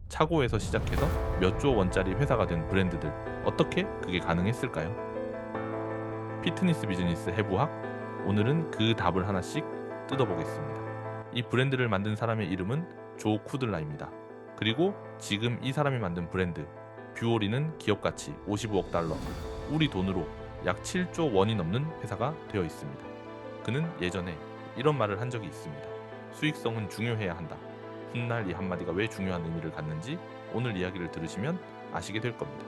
차고에서 시작해서 몇 조 원짜리 회사가 된 브랜드들, 어떻게 그게 가능했을까요? 피트니스 비즈니스 해부학, 오늘은 그 답을 하나씩 뜯어보겠습니다. 이 브랜드를 만든 사람의 이름은 조 쿠들라입니다. 그리고 지금 이 사람이 만든 브랜드 뷰오리는 기업 가치 55억 달러, 우리 돈으로 약 7조 원이 넘는 회사가 되어 있습니다. 그는 예전에 이런 말을 한 적이 있습니다. 수익성은 중요해야 한다. 훗날 이 한마디가 왜 중요한 의미를 갖는지 오늘 이야기를 들으시면 아시게 될 겁니다.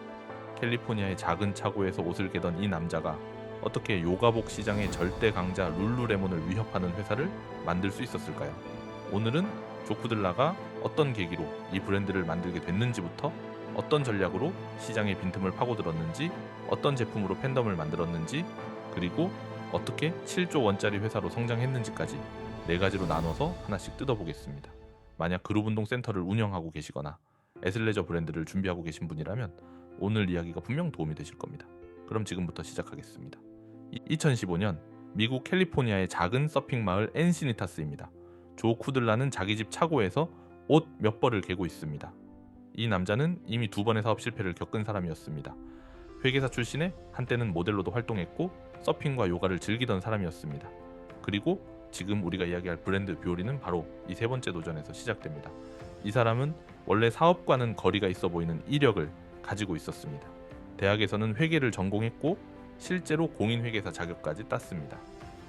캘리포니아의 작은 차고에서 옷을 개던 이 남자가 어떻게 요가복 시장의 절대 강자 룰루레몬을 위협하는 회사를 만들 수 있었을까요? 오늘은 조쿠들라가 어떤 계기로 이 브랜드를 만들게 됐는지부터 어떤 전략으로 시장의 빈틈을 파고들었는지, 어떤 제품으로 팬덤을 만들었는지, 그리고 어떻게 7조 원짜리 회사로 성장했는지까지 네 가지로 나눠서 하나씩 뜯어보겠습니다. 만약 그룹운동 센터를 운영하고 계시거나 애슬레저 브랜드를 준비하고 계신 분이라면 오늘 이야기가 분명 도움이 되실 겁니다. 그럼 지금부터 시작하겠습니다. 2015년 미국 캘리포니아의 작은 서핑 마을 엔시니타스입니다. 조 쿠들라는 자기 집 차고에서 옷 몇 벌을 개고 있습니다. 이 남자는 이미 두 번의 사업 실패를 겪은 사람이었습니다. 회계사 출신에 한때는 모델로도 활동했고 서핑과 요가를 즐기던 사람이었습니다. 그리고 지금 우리가 이야기할 브랜드 뷰오리는 바로 이 세 번째 도전에서 시작됩니다. 이 사람은 원래 사업과는 거리가 있어 보이는 이력을 가지고 있었습니다. 대학에서는 회계를 전공했고 실제로 공인회계사 자격까지 땄습니다.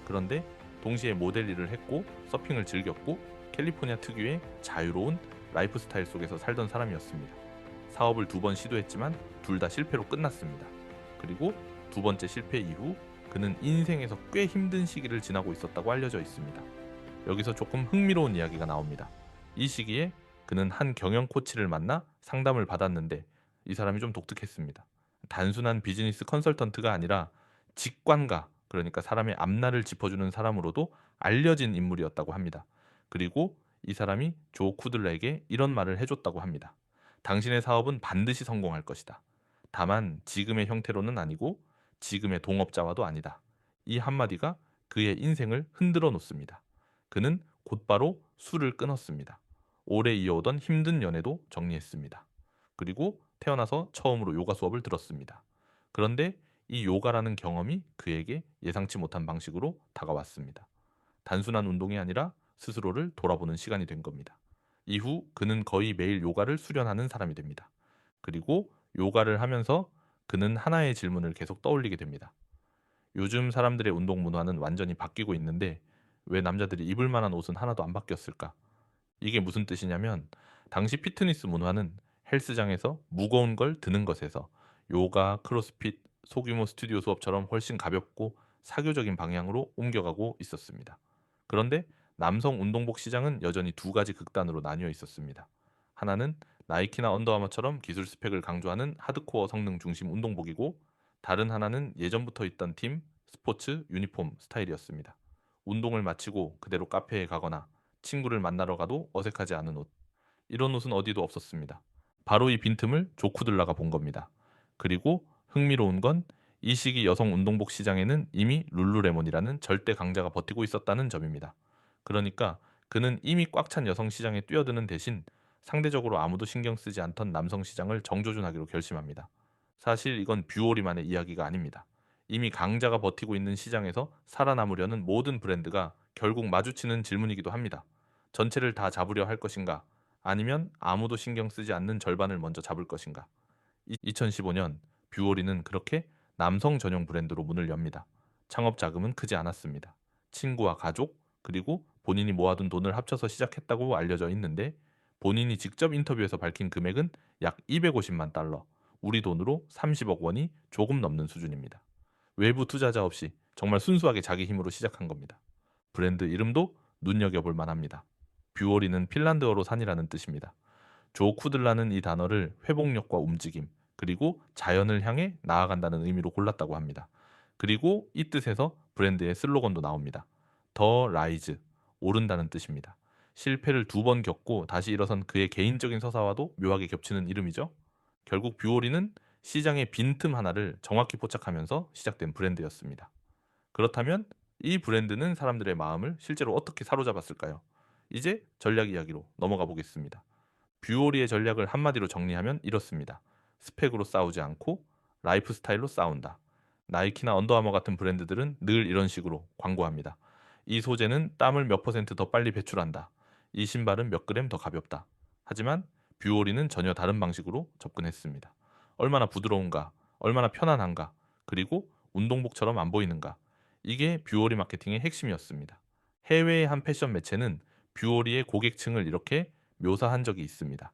그런데 동시에 모델 일을 했고 서핑을 즐겼고 캘리포니아 특유의 자유로운 라이프 스타일 속에서 살던 사람이었습니다. 사업을 두 번 시도했지만 둘 다 실패로 끝났습니다. 그리고 두 번째 실패 이후 그는 인생에서 꽤 힘든 시기를 지나고 있었다고 알려져 있습니다. 여기서 조금 흥미로운 이야기가 나옵니다. 이 시기에 그는 한 경영 코치를 만나 상담을 받았는데 이 사람이 좀 독특했습니다. 단순한 비즈니스 컨설턴트가 아니라 직관가, 그러니까 사람의 앞날을 짚어주는 사람으로도 알려진 인물이었다고 합니다. 그리고 이 사람이 조 쿠들에게 이런 말을 해줬다고 합니다. 당신의 사업은 반드시 성공할 것이다. 다만 지금의 형태로는 아니고 지금의 동업자와도 아니다. 이 한마디가 그의 인생을 흔들어 놓습니다. 그는 곧바로 술을 끊었습니다. 오래 이어오던 힘든 연애도 정리했습니다. 그리고 태어나서 처음으로 요가 수업을 들었습니다. 그런데 이 요가라는 경험이 그에게 예상치 못한 방식으로 다가왔습니다. 단순한 운동이 아니라 스스로를 돌아보는 시간이 된 겁니다. 이후 그는 거의 매일 요가를 수련하는 사람이 됩니다. 그리고 요가를 하면서 그는 하나의 질문을 계속 떠올리게 됩니다. 요즘 사람들의 운동 문화는 완전히 바뀌고 있는데 왜 남자들이 입을 만한 옷은 하나도 안 바뀌었을까? 이게 무슨 뜻이냐면 당시 피트니스 문화는 헬스장에서 무거운 걸 드는 것에서 요가, 크로스핏, 소규모 스튜디오 수업처럼 훨씬 가볍고 사교적인 방향으로 옮겨가고 있었습니다. 그런데 남성 운동복 시장은 여전히 두 가지 극단으로 나뉘어 있었습니다. 하나는 나이키나 언더아머처럼 기술 스펙을 강조하는 하드코어 성능 중심 운동복이고, 다른 하나는 예전부터 있던 팀, 스포츠, 유니폼 스타일이었습니다. 운동을 마치고 그대로 카페에 가거나 친구를 만나러 가도 어색하지 않은 옷. 이런 옷은 어디도 없었습니다. 바로 이 빈틈을 조쿠들라가 본 겁니다. 그리고 흥미로운 건 이 시기 여성 운동복 시장에는 이미 룰루레몬이라는 절대 강자가 버티고 있었다는 점입니다. 그러니까 그는 이미 꽉 찬 여성 시장에 뛰어드는 대신 상대적으로 아무도 신경 쓰지 않던 남성 시장을 정조준하기로 결심합니다. 사실 이건 뷰오리만의 이야기가 아닙니다. 이미 강자가 버티고 있는 시장에서 살아남으려는 모든 브랜드가 결국 마주치는 질문이기도 합니다. 전체를 다 잡으려 할 것인가? 아니면 아무도 신경 쓰지 않는 절반을 먼저 잡을 것인가? 2015년 뷰오리는 그렇게 남성 전용 브랜드로 문을 엽니다. 창업 자금은 크지 않았습니다. 친구와 가족, 그리고 본인이 모아둔 돈을 합쳐서 시작했다고 알려져 있는데 본인이 직접 인터뷰에서 밝힌 금액은 약 250만 달러, 우리 돈으로 30억 원이 조금 넘는 수준입니다. 외부 투자자 없이 정말 순수하게 자기 힘으로 시작한 겁니다. 브랜드 이름도 눈여겨볼 만합니다. 뷰오리는 핀란드어로 산이라는 뜻입니다. 조 쿠들라는 이 단어를 회복력과 움직임, 그리고 자연을 향해 나아간다는 의미로 골랐다고 합니다. 그리고 이 뜻에서 브랜드의 슬로건도 나옵니다. 더 라이즈, 오른다는 뜻입니다. 실패를 두 번 겪고 다시 일어선 그의 개인적인 서사와도 묘하게 겹치는 이름이죠. 결국 뷰오리는 시장의 빈틈 하나를 정확히 포착하면서 시작된 브랜드였습니다. 그렇다면 이 브랜드는 사람들의 마음을 실제로 어떻게 사로잡았을까요? 이제 전략 이야기로 넘어가 보겠습니다. 뷰오리의 전략을 한마디로 정리하면 이렇습니다. 스펙으로 싸우지 않고 라이프 스타일로 싸운다. 나이키나 언더아머 같은 브랜드들은 늘 이런 식으로 광고합니다. 이 소재는 땀을 몇 퍼센트 더 빨리 배출한다. 이 신발은 몇 그램 더 가볍다. 하지만 뷰오리는 전혀 다른 방식으로 접근했습니다. 얼마나 부드러운가, 얼마나 편안한가, 그리고 운동복처럼 안 보이는가. 이게 뷰오리 마케팅의 핵심이었습니다. 해외의 한 패션 매체는 뷰오리의 고객층을 이렇게 묘사한 적이 있습니다.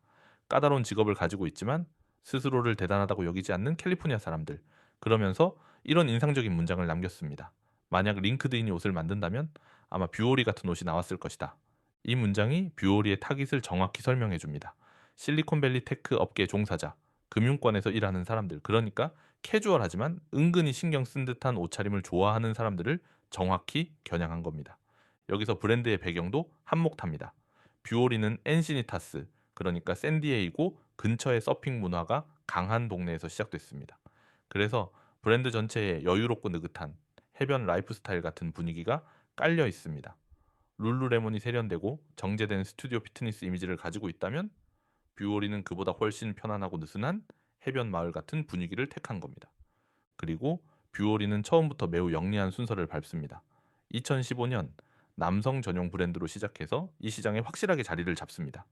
까다로운 직업을 가지고 있지만 스스로를 대단하다고 여기지 않는 캘리포니아 사람들. 그러면서 이런 인상적인 문장을 남겼습니다. 만약 링크드인이 옷을 만든다면 아마 뷰오리 같은 옷이 나왔을 것이다. 이 문장이 뷰오리의 타깃을 정확히 설명해 줍니다. 실리콘밸리 테크 업계 종사자, 금융권에서 일하는 사람들, 그러니까 캐주얼하지만 은근히 신경 쓴 듯한 옷차림을 좋아하는 사람들을 정확히 겨냥한 겁니다. 여기서 브랜드의 배경도 한몫합니다. 뷰오리는 엔시니타스, 그러니까 샌디에이고 근처의 서핑 문화가 강한 동네에서 시작됐습니다. 그래서 브랜드 전체에 여유롭고 느긋한 해변 라이프 스타일 같은 분위기가 깔려 있습니다. 룰루레몬이 세련되고 정제된 스튜디오 피트니스 이미지를 가지고 있다면 뷰오리는 그보다 훨씬 편안하고 느슨한 해변 마을 같은 분위기를 택한 겁니다. 그리고 뷰오리는 처음부터 매우 영리한 순서를 밟습니다. 2015년 남성 전용 브랜드로 시작해서 이 시장에 확실하게 자리를 잡습니다.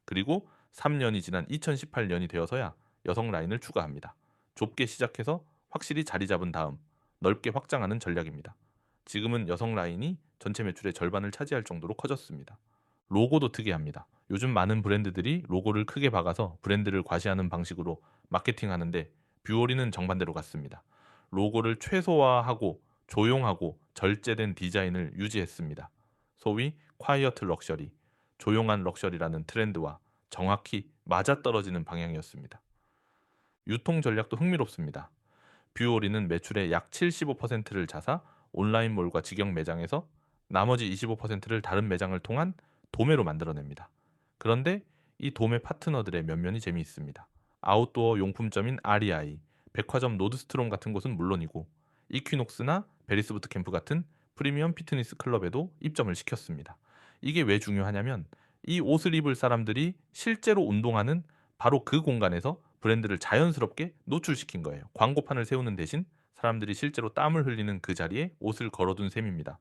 그리고 3년이 지난 2018년이 되어서야 여성 라인을 추가합니다. 좁게 시작해서 확실히 자리 잡은 다음 넓게 확장하는 전략입니다. 지금은 여성 라인이 전체 매출의 절반을 차지할 정도로 커졌습니다. 로고도 특이합니다. 요즘 많은 브랜드들이 로고를 크게 박아서 브랜드를 과시하는 방식으로 마케팅하는데 뷰오리는 정반대로 갔습니다. 로고를 최소화하고 조용하고 절제된 디자인을 유지했습니다. 소위 quiet 럭셔리, 조용한 럭셔리라는 트렌드와 정확히 맞아떨어지는 방향이었습니다. 유통 전략도 흥미롭습니다. 뷰오리는 매출의 약 75%를 자사 온라인몰과 직영 매장에서 나머지 25%를 다른 매장을 통한 도매로 만들어냅니다. 그런데 이 도매 파트너들의 면면이 재미있습니다. 아웃도어 용품점인 REI, 백화점 노드스트롬 같은 곳은 물론이고 이퀴녹스나 베리스부트 캠프 같은 프리미엄 피트니스 클럽에도 입점을 시켰습니다. 이게 왜 중요하냐면 이 옷을 입을 사람들이 실제로 운동하는 바로 그 공간에서 브랜드를 자연스럽게 노출시킨 거예요. 광고판을 세우는 대신 사람들이 실제로 땀을 흘리는 그 자리에 옷을 걸어둔 셈입니다.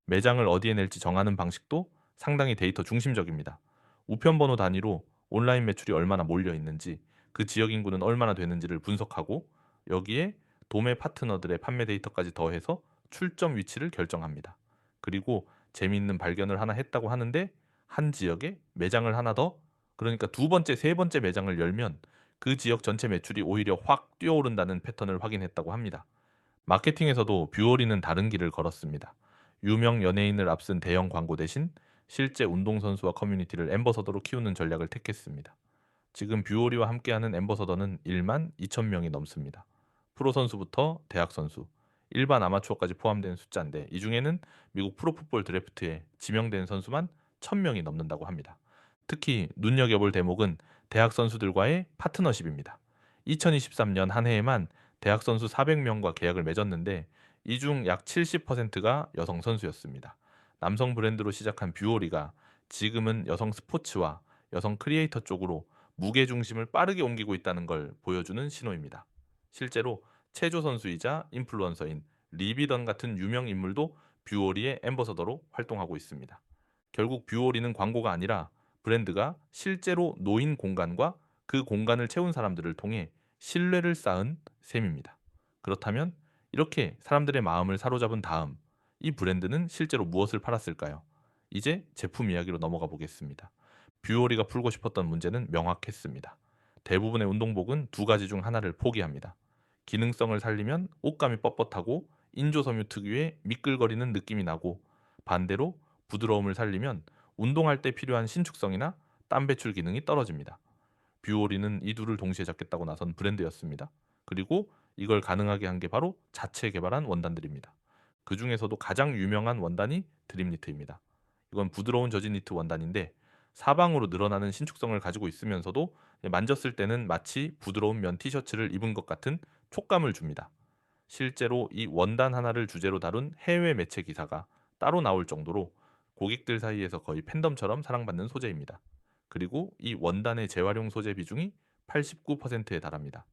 매장을 어디에 낼지 정하는 방식도 상당히 데이터 중심적입니다. 우편번호 단위로 온라인 매출이 얼마나 몰려 있는지, 그 지역 인구는 얼마나 되는지를 분석하고 여기에 도매 파트너들의 판매 데이터까지 더해서 출점 위치를 결정합니다. 그리고 재미있는 발견을 하나 했다고 하는데 한 지역에 매장을 하나 더, 그러니까 두 번째, 세 번째 매장을 열면 그 지역 전체 매출이 오히려 확 뛰어오른다는 패턴을 확인했다고 합니다. 마케팅에서도 뷰오리는 다른 길을 걸었습니다. 유명 연예인을 앞선 대형 광고 대신 실제 운동선수와 커뮤니티를 앰버서더로 키우는 전략을 택했습니다. 지금 뷰오리와 함께하는 앰버서더는 1만 2천 명이 넘습니다. 프로 선수부터 대학 선수, 일반 아마추어까지 포함된 숫자인데 이 중에는 미국 프로풋볼 드래프트에 지명된 선수만 1,000명이 넘는다고 합니다. 특히 눈여겨볼 대목은 대학 선수들과의 파트너십입니다. 2023년 한 해에만 대학 선수 400명과 계약을 맺었는데 이 중 약 70%가 여성 선수였습니다. 남성 브랜드로 시작한 뷰오리가 지금은 여성 스포츠와 여성 크리에이터 쪽으로 무게 중심을 빠르게 옮기고 있다는 걸 보여주는 신호입니다. 실제로 체조 선수이자 인플루언서인 리비던 같은 유명 인물도 뷰오리의 앰버서더로 활동하고 있습니다. 결국 뷰오리는 광고가 아니라 브랜드가 실제로 노인 공간과 그 공간을 채운 사람들을 통해 신뢰를 쌓은 셈입니다. 그렇다면 이렇게 사람들의 마음을 사로잡은 다음 이 브랜드는 실제로 무엇을 팔았을까요? 이제 제품 이야기로 넘어가 보겠습니다. 뷰오리가 풀고 싶었던 문제는 명확했습니다. 대부분의 운동복은 두 가지 중 하나를 포기합니다. 기능성을 살리면 옷감이 뻣뻣하고 인조섬유 특유의 미끌거리는 느낌이 나고, 반대로 부드러움을 살리면 운동할 때 필요한 신축성이나 땀 배출 기능이 떨어집니다. 뷰오리는 이 둘을 동시에 잡겠다고 나선 브랜드였습니다. 그리고 이걸 가능하게 한 게 바로 자체 개발한 원단들입니다. 그 중에서도 가장 유명한 원단이 드림니트입니다. 이건 부드러운 저지 니트 원단인데 사방으로 늘어나는 신축성을 가지고 있으면서도 만졌을 때는 마치 부드러운 면 티셔츠를 입은 것 같은 촉감을 줍니다. 실제로 이 원단 하나를 주제로 다룬 해외 매체 기사가 따로 나올 정도로 고객들 사이에서 거의 팬덤처럼 사랑받는 소재입니다. 그리고 이 원단의 재활용 소재 비중이 89%에 달합니다.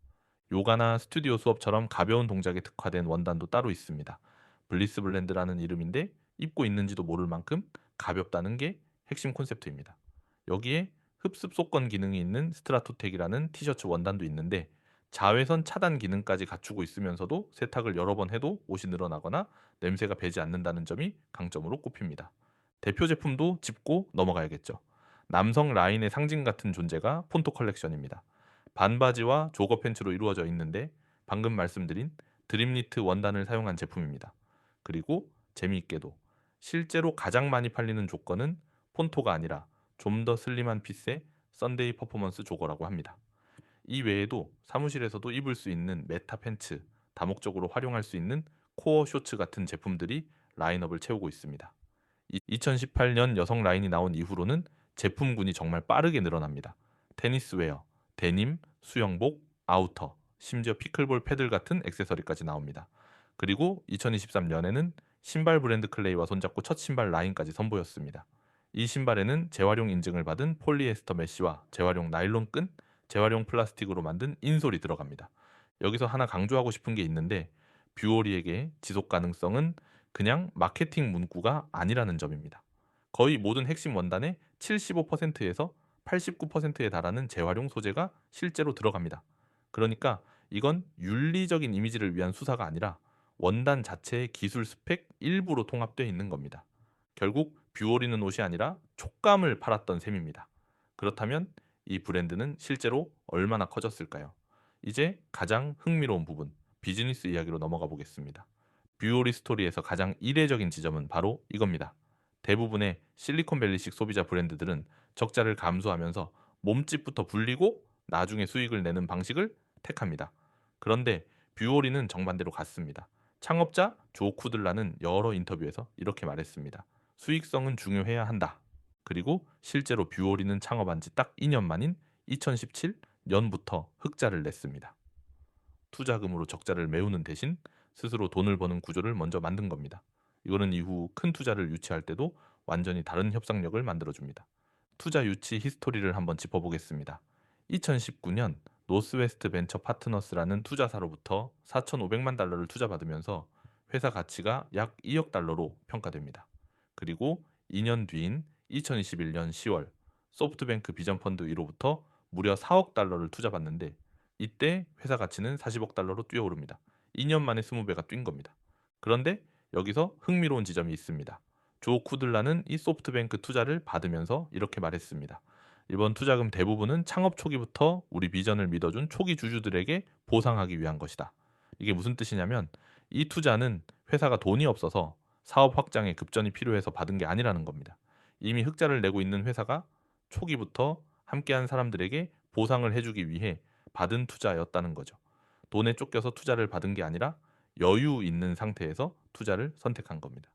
요가나 스튜디오 수업처럼 가벼운 동작에 특화된 원단도 따로 있습니다. 블리스 블렌드라는 이름인데 입고 있는지도 모를 만큼 가볍다는 게 핵심 콘셉트입니다. 여기에 흡습 속건 기능이 있는 스트라토텍이라는 티셔츠 원단도 있는데 자외선 차단 기능까지 갖추고 있으면서도 세탁을 여러 번 해도 옷이 늘어나거나 냄새가 배지 않는다는 점이 강점으로 꼽힙니다. 대표 제품도 짚고 넘어가야겠죠. 남성 라인의 상징 같은 존재가 폰토 컬렉션입니다. 반바지와 조거 팬츠로 이루어져 있는데 방금 말씀드린 드림니트 원단을 사용한 제품입니다. 그리고 재미있게도 실제로 가장 많이 팔리는 조건은 폰토가 아니라 좀 더 슬림한 핏의 썬데이 퍼포먼스 조거라고 합니다. 이 외에도 사무실에서도 입을 수 있는 메타 팬츠, 다목적으로 활용할 수 있는 코어 쇼츠 같은 제품들이 라인업을 채우고 있습니다. 2018년 여성 라인이 나온 이후로는 제품군이 정말 빠르게 늘어납니다. 테니스웨어, 데님, 수영복, 아우터, 심지어 피클볼 패들 같은 액세서리까지 나옵니다. 그리고 2023년에는 신발 브랜드 클레이와 손잡고 첫 신발 라인까지 선보였습니다. 이 신발에는 재활용 인증을 받은 폴리에스터 메쉬와 재활용 나일론 끈, 재활용 플라스틱으로 만든 인솔이 들어갑니다. 여기서 하나 강조하고 싶은 게 있는데 뷰오리에게 지속 가능성은 그냥 마케팅 문구가 아니라는 점입니다. 거의 모든 핵심 원단의 75%에서 89%에 달하는 재활용 소재가 실제로 들어갑니다. 그러니까 이건 윤리적인 이미지를 위한 수사가 아니라 원단 자체의 기술 스펙 일부로 통합되어 있는 겁니다. 결국 뷰오리는 옷이 아니라 촉감을 팔았던 셈입니다. 그렇다면 이 브랜드는 실제로 얼마나 커졌을까요? 이제 가장 흥미로운 부분, 비즈니스 이야기로 넘어가 보겠습니다. 뷰오리 스토리에서 가장 이례적인 지점은 바로 이겁니다. 대부분의 실리콘밸리식 소비자 브랜드들은 적자를 감수하면서 몸집부터 불리고 나중에 수익을 내는 방식을 택합니다. 그런데 뷰오리는 정반대로 갔습니다. 창업자 조 쿠들라는 여러 인터뷰에서 이렇게 말했습니다. 수익성은 중요해야 한다. 그리고 실제로 뷰오리는 창업한 지 딱 2년 만인 2017년부터 흑자를 냈습니다. 투자금으로 적자를 메우는 대신 스스로 돈을 버는 구조를 먼저 만든 겁니다. 이거는 이후 큰 투자를 유치할 때도 완전히 다른 협상력을 만들어줍니다. 투자 유치 히스토리를 한번 짚어보겠습니다. 2019년 노스웨스트 벤처 파트너스라는 투자사로부터 4,500만 달러를 투자받으면서 회사 가치가 약 2억 달러로 평가됩니다. 그리고 2년 뒤인 2021년 10월 소프트뱅크 비전펀드 1호부터 무려 4억 달러를 투자받는데 이때 회사 가치는 40억 달러로 뛰어오릅니다. 2년 만에 20배가 뛴 겁니다. 그런데 여기서 흥미로운 지점이 있습니다. 조 쿠들라는 이 소프트뱅크 투자를 받으면서 이렇게 말했습니다. 이번 투자금 대부분은 창업 초기부터 우리 비전을 믿어준 초기 주주들에게 보상하기 위한 것이다. 이게 무슨 뜻이냐면 이 투자는 회사가 돈이 없어서 사업 확장에 급전이 필요해서 받은 게 아니라는 겁니다. 이미 흑자를 내고 있는 회사가 초기부터 함께한 사람들에게 보상을 해주기 위해 받은 투자였다는 거죠. 돈에 쫓겨서 투자를 받은 게 아니라 여유 있는 상태에서 투자를 선택한 겁니다.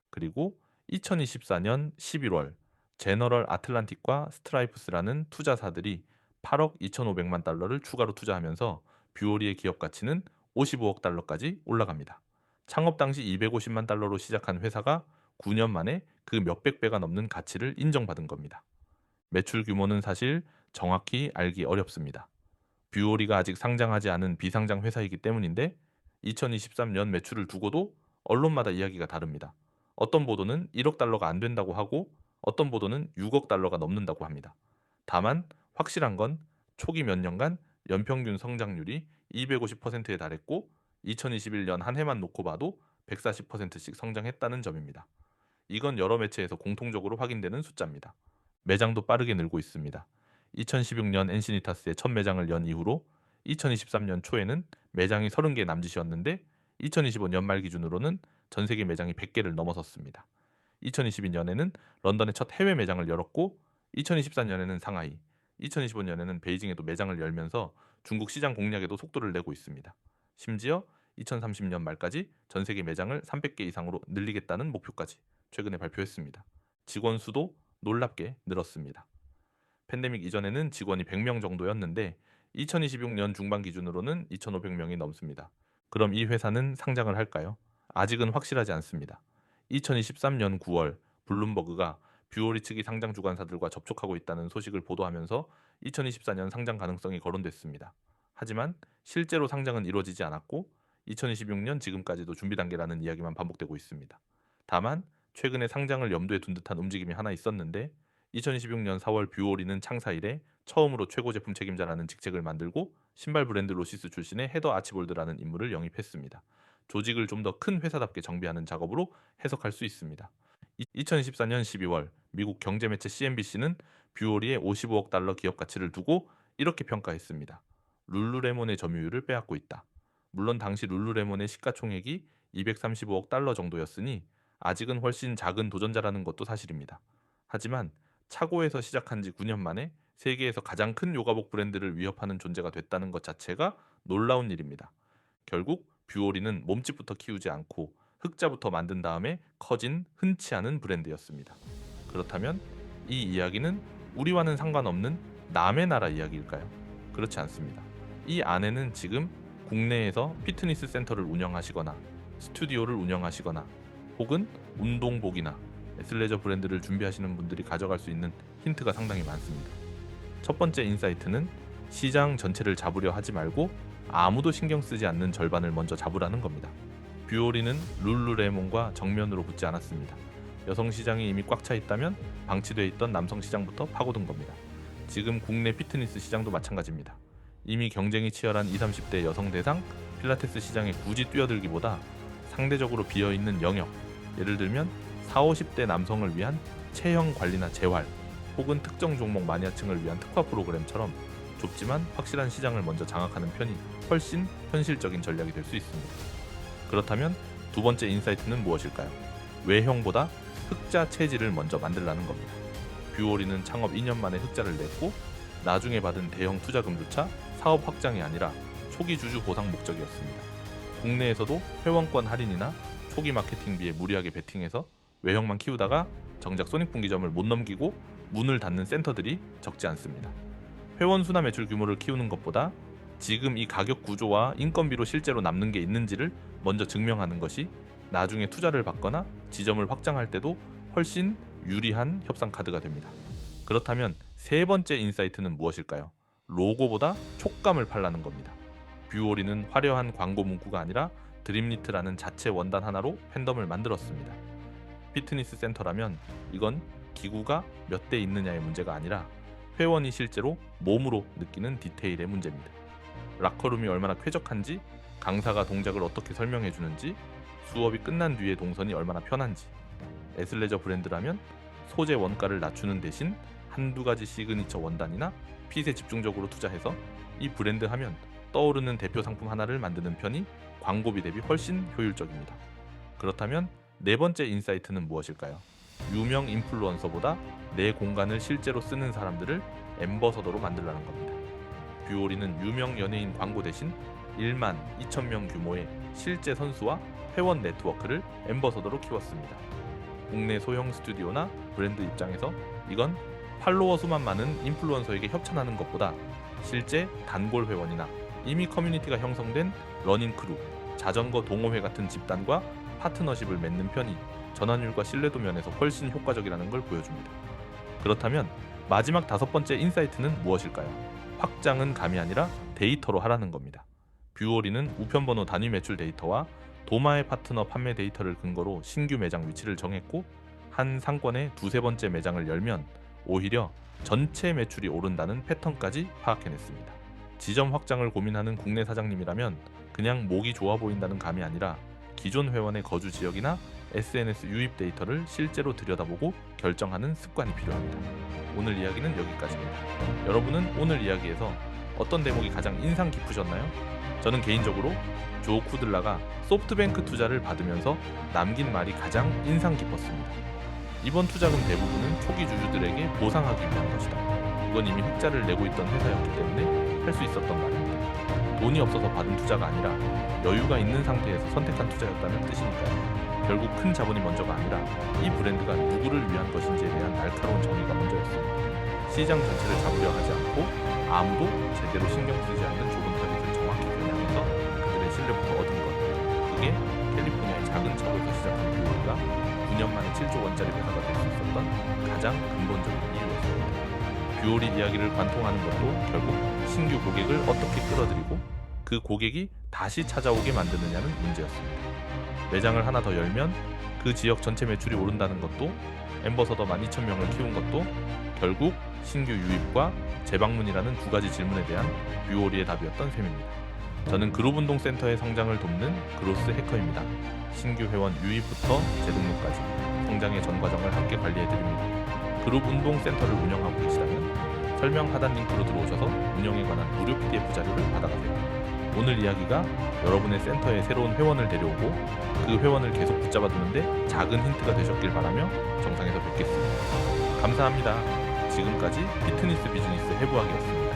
그리고 2024년 11월 제너럴 아틀란틱과 스트라이프스라는 투자사들이 8억 2,500만 달러를 추가로 투자하면서 뷰오리의 기업 가치는 55억 달러까지 올라갑니다. 창업 당시 250만 달러로 시작한 회사가 9년 만에 그 몇백 배가 넘는 가치를 인정받은 겁니다. 매출 규모는 사실 정확히 알기 어렵습니다. 뷰오리가 아직 상장하지 않은 비상장 회사이기 때문인데 2023년 매출을 두고도 언론마다 이야기가 다릅니다. 어떤 보도는 1억 달러가 안 된다고 하고 어떤 보도는 6억 달러가 넘는다고 합니다. 다만 확실한 건 초기 몇 년간 연평균 성장률이 250%에 달했고 2021년 한 해만 놓고 봐도 140%씩 성장했다는 점입니다. 이건 여러 매체에서 공통적으로 확인되는 숫자입니다. 매장도 빠르게 늘고 있습니다. 2016년 엔시니타스의 첫 매장을 연 이후로 2023년 초에는 매장이 30개 남짓이었는데 2025년 연말 기준으로는 전 세계 매장이 100개를 넘어섰습니다. 2022년에는 런던에 첫 해외 매장을 열었고 2024년에는 상하이, 2025년에는 베이징에도 매장을 열면서 중국 시장 공략에도 속도를 내고 있습니다. 심지어 2030년 말까지 전 세계 매장을 300개 이상으로 늘리겠다는 목표까지 최근에 발표했습니다. 직원 수도 놀랍게 늘었습니다. 팬데믹 이전에는 직원이 100명 정도였는데 2026년 중반 기준으로는 2,500명이 넘습니다. 그럼 이 회사는 상장을 할까요? 아직은 확실하지 않습니다. 2023년 9월 블룸버그가 뷰오리 측이 상장 주관사들과 접촉하고 있다는 소식을 보도하면서 2024년 상장 가능성이 거론됐습니다. 하지만 실제로 상장은 이루어지지 않았고 2026년 지금까지도 준비 단계라는 이야기만 반복되고 있습니다. 다만 최근에 상장을 염두에 둔 듯한 움직임이 하나 있었는데 2026년 4월 뷰오리는 창사 이래 처음으로 최고 제품 책임자라는 직책을 만들고 신발 브랜드 로시스 출신의 헤더 아치볼드라는 인물을 영입했습니다. 조직을 좀 더 큰 회사답게 정비하는 작업으로 해석할 수 있습니다. 2024년 12월 미국 경제매체 CNBC는 뷰오리의 55억 달러 기업 가치를 두고 이렇게 평가했습니다. 룰루레몬의 점유율을 빼앗고 있다. 물론 당시 룰루레몬의 시가총액이 235억 달러 정도였으니 아직은 훨씬 작은 도전자라는 것도 사실입니다. 하지만 차고에서 시작한 지 9년 만에 세계에서 가장 큰 요가복 브랜드를 위협하는 존재가 됐다는 것 자체가 놀라운 일입니다. 결국 뷰오리는 몸집부터 키우지 않고 흑자부터 만든 다음에 커진 흔치 않은 브랜드였습니다. 그렇다면 이 이야기는 우리와는 상관없는 남의 나라 이야기일까요? 그렇지 않습니다. 이 안에는 지금 국내에서 피트니스 센터를 운영하시거나 스튜디오를 운영하시거나 혹은 운동복이나 애슬레저 브랜드를 준비하시는 분들이 가져갈 수 있는 힌트가 상당히 많습니다. 첫 번째 인사이트는 시장 전체를 잡으려 하지 말고 아무도 신경 쓰지 않는 절반을 먼저 잡으라는 겁니다. 뷰오리는 룰루레몬과 정면으로 붙지 않았습니다. 여성 시장이 이미 꽉 차 있다면 방치되어 있던 남성 시장부터 파고든 겁니다. 지금 국내 피트니스 시장도 마찬가지입니다. 이미 경쟁이 치열한 20, 30대 여성 대상 필라테스 시장에 굳이 뛰어들기보다 상대적으로 비어있는 영역, 예를 들면 40, 50대 남성을 위한 체형 관리나 재활 혹은 특정 종목 마니아층을 위한 특화 프로그램처럼 좁지만 확실한 시장을 먼저 장악하는 편이 훨씬 현실적인 전략이 될 수 있습니다. 그렇다면 두 번째 인사이트는 무엇일까요? 외형보다 흑자 체질을 먼저 만들라는 겁니다. 뷰오리는 창업 2년 만에 흑자를 냈고 나중에 받은 대형 투자금조차 사업 확장이 아니라 초기 주주 보상 목적이었습니다. 국내에서도 회원권 할인이나 초기 마케팅비에 무리하게 베팅해서 외형만 키우다가 정작 손익분기점을 못 넘기고 문을 닫는 센터들이 적지 않습니다. 회원 수나 매출 규모를 키우는 것보다 지금 이 가격 구조와 인건비로 실제로 남는 게 있는지를 먼저 증명하는 것이 나중에 투자를 받거나 지점을 확장할 때도 훨씬 유리한 협상 카드가 됩니다. 그렇다면 세 번째 인사이트는 무엇일까요? 로고보다 촉감을 팔라는 겁니다. 뷰오리는 화려한 광고 문구가 아니라 드림리트라는 자체 원단 하나로 팬덤을 만들었습니다. 피트니스 센터라면 이건 기구가 몇 대 있느냐의 문제가 아니라 회원이 실제로 몸으로 느끼는 디테일의 문제입니다. 락커룸이 얼마나 쾌적한지, 강사가 동작을 어떻게 설명해 주는지, 수업이 끝난 뒤에 동선이 얼마나 편한지. 애슬레저 브랜드라면 소재 원가를 낮추는 대신 한두 가지 시그니처 원단이나 핏에 집중적으로 투자해서 이 브랜드 하면 떠오르는 대표 상품 하나를 만드는 편이 광고비 대비 훨씬 효율적입니다. 그렇다면 네 번째 인사이트는 무엇일까요? 유명 인플루언서보다 내 공간을 실제로 쓰는 사람들을 앰버서더로 만들라는 겁니다. 뷰오리는 유명 연예인 광고 대신 1만 2천 규모의 실제 선수와 회원 네트워크를 앰버서더로 키웠습니다. 국내 소형 스튜디오나 브랜드 입장에서 이건 팔로워 수만 많은 인플루언서에게 협찬하는 것보다 실제 단골 회원이나 이미 커뮤니티가 형성된 러닝크루, 자전거 동호회 같은 집단과 파트너십을 맺는 편이 전환율과 신뢰도 면에서 훨씬 효과적이라는 걸 보여줍니다. 그렇다면 마지막 다섯 번째 인사이트는 무엇일까요? 확장은 감이 아니라 데이터로 하라는 겁니다. 뷰오리는 우편번호 단위 매출 데이터와 도마의 파트너 판매 데이터를 근거로 신규 매장 위치를 정했고 한 상권의 두세 번째 매장을 열면 오히려 전체 매출이 오른다는 패턴까지 파악해냈습니다. 지점 확장을 고민하는 국내 사장님이라면 그냥 목이 좋아 보인다는 감이 아니라 기존 회원의 거주 지역이나 SNS 유입 데이터를 실제로 들여다보고 결정하는 습관이 필요합니다. 오늘 이야기는 여기까지입니다. 여러분은 오늘 이야기에서 어떤 대목이 가장 인상 깊으셨나요? 저는 개인적으로 조 쿠들라가 소프트뱅크 투자를 받으면서 남긴 말이 가장 인상 깊었습니다. 이번 투자금 대부분은 초기 주주들에게 보상하기 위한 것이다. 이건 이미 흑자를 내고 있던 회사였기 때문에 할 수 있었던 말입니다. 돈이 없어서 받은 투자가 아니라 여유가 있는 상태에서 선택한 투자였다는 뜻이니까요. 결국 큰 자본이 먼저가 아니라 이 브랜드가 누구를 위한 것인지에 대한 날카로운 정의가 먼저였습니다. 시장 전체를 잡으려 하지 않고 아무도 제대로 신경 쓰지 않는 좁은 타깃을 정확히 겨냥해서 그들의 신뢰부터 얻은 것. 그게 캘리포니아의 작은 척에서 시작한 뷰오리가 9년 만에 7조 원짜리 회사가 될 수 있었던 가장 근본적인 이유였습니다. 뷰오리 이야기를 관통하는 것도 결국 신규 고객을 어떻게 끌어들이고 그 고객이 다시 찾아오게 만드느냐는 문제였습니다. 매장을 하나 더 열면 그 지역 전체 매출이 오른다는 것도, 엠버서더 12,000명을 키운 것도 결국 신규 유입과 재방문이라는 두 가지 질문에 대한 뷰오리의 답이었던 셈입니다. 저는 그룹운동센터의 성장을 돕는 그로스 해커입니다. 신규 회원 유입부터 재등록까지 성장의 전 과정을 함께 관리해드립니다. 그룹운동센터를 운영하고 계시다면 설명 하단 링크로 들어오셔서 운영에 관한 무료 PDF 자료를 받아가세요. 오늘 이야기가 여러분의 센터에 새로운 회원을 데려오고 그 회원을 계속 붙잡아두는데 작은 힌트가 되셨길 바라며 정상에서 뵙겠습니다. 감사합니다. 지금까지 피트니스 비즈니스 해부학이었습니다.